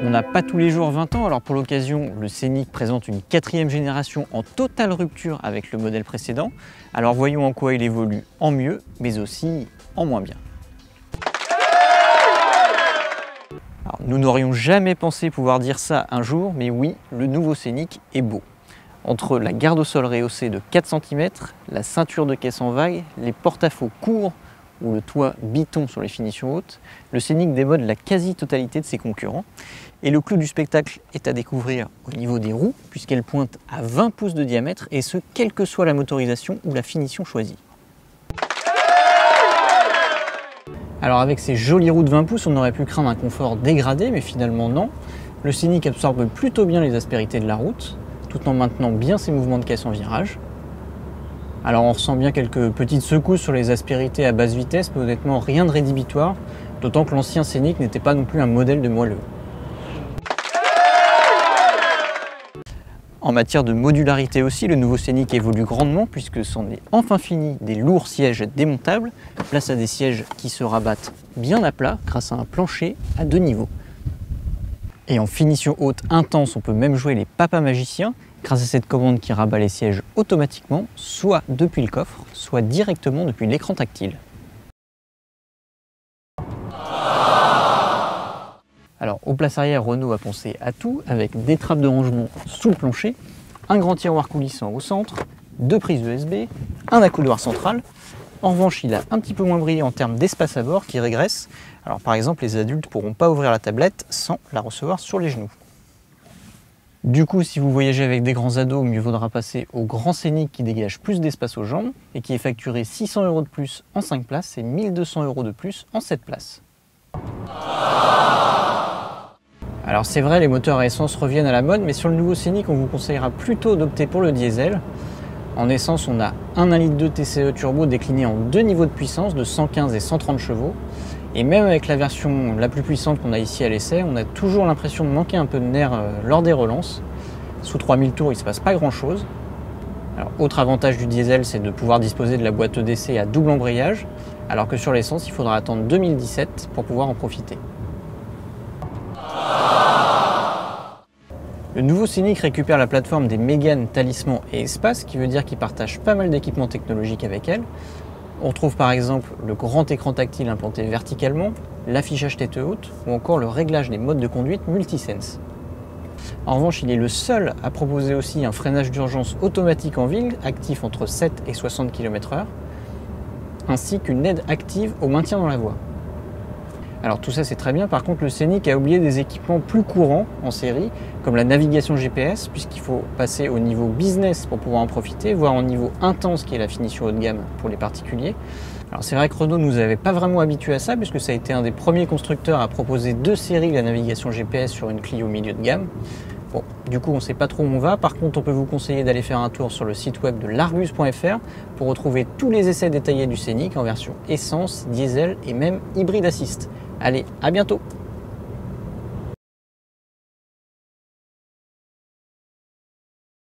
On n'a pas tous les jours 20 ans, alors pour l'occasion, le Scénic présente une 4e génération en totale rupture avec le modèle précédent. Alors voyons en quoi il évolue en mieux, mais aussi en moins bien. Alors, nous n'aurions jamais pensé pouvoir dire ça un jour, mais oui, le nouveau Scénic est beau. Entre la garde au sol rehaussée de 4 cm, la ceinture de caisse en vague, les porte-à-faux courts ou le toit biton sur les finitions hautes, le Scénic démode la quasi-totalité de ses concurrents. Et le clou du spectacle est à découvrir au niveau des roues, puisqu'elles pointent à 20 pouces de diamètre, et ce, quelle que soit la motorisation ou la finition choisie. Alors avec ces jolies roues de 20 pouces, on aurait pu craindre un confort dégradé, mais finalement non. Le Scénic absorbe plutôt bien les aspérités de la route, tout en maintenant bien ses mouvements de caisse en virage. Alors on ressent bien quelques petites secousses sur les aspérités à basse vitesse, mais honnêtement rien de rédhibitoire, d'autant que l'ancien Scénic n'était pas non plus un modèle de moelleux. En matière de modularité aussi, le nouveau Scénic évolue grandement puisque c'en est enfin fini des lourds sièges démontables, place à des sièges qui se rabattent bien à plat grâce à un plancher à 2 niveaux. Et en finition haute intense, on peut même jouer les papas magiciens grâce à cette commande qui rabat les sièges automatiquement, soit depuis le coffre, soit directement depuis l'écran tactile. Alors, aux places arrière, Renault a pensé à tout, avec des trappes de rangement sous le plancher, un grand tiroir coulissant au centre, 2 prises USB, un accoudoir central. En revanche, il a un petit peu moins brillé en termes d'espace à bord qui régresse. Alors par exemple, les adultes ne pourront pas ouvrir la tablette sans la recevoir sur les genoux. Du coup, si vous voyagez avec des grands ados, mieux vaudra passer au grand Scénic qui dégage plus d'espace aux jambes et qui est facturé 600 € de plus en 5 places et 1200 € de plus en 7 places. Alors c'est vrai, les moteurs à essence reviennent à la mode, mais sur le nouveau Scénic, on vous conseillera plutôt d'opter pour le diesel. En essence, on a un 1,2 litre TCE turbo décliné en 2 niveaux de puissance de 115 et 130 chevaux. Et même avec la version la plus puissante qu'on a ici à l'essai, on a toujours l'impression de manquer un peu de nerf lors des relances. Sous 3000 tours, il ne se passe pas grand chose. Alors, autre avantage du diesel, c'est de pouvoir disposer de la boîte EDC à double embrayage, alors que sur l'essence, il faudra attendre 2017 pour pouvoir en profiter. Le nouveau Scénic récupère la plateforme des Mégane, Talisman et Espace, qui veut dire qu'il partage pas mal d'équipements technologiques avec elle. On retrouve par exemple le grand écran tactile implanté verticalement, l'affichage tête haute ou encore le réglage des modes de conduite Multisense. En revanche, il est le seul à proposer aussi un freinage d'urgence automatique en ville, actif entre 7 et 60 km/h, ainsi qu'une aide active au maintien dans la voie. Alors tout ça c'est très bien, par contre le Scénic a oublié des équipements plus courants en série, comme la navigation GPS, puisqu'il faut passer au niveau business pour pouvoir en profiter, voire au niveau intense qui est la finition haut de gamme pour les particuliers. Alors c'est vrai que Renault nous avait pas vraiment habitués à ça, puisque ça a été un des premiers constructeurs à proposer de série la navigation GPS sur une Clio milieu de gamme. Bon, du coup on sait pas trop où on va, par contre on peut vous conseiller d'aller faire un tour sur le site web de largus.fr pour retrouver tous les essais détaillés du Scénic en version essence, diesel et même hybride assist. Allez, à bientôt!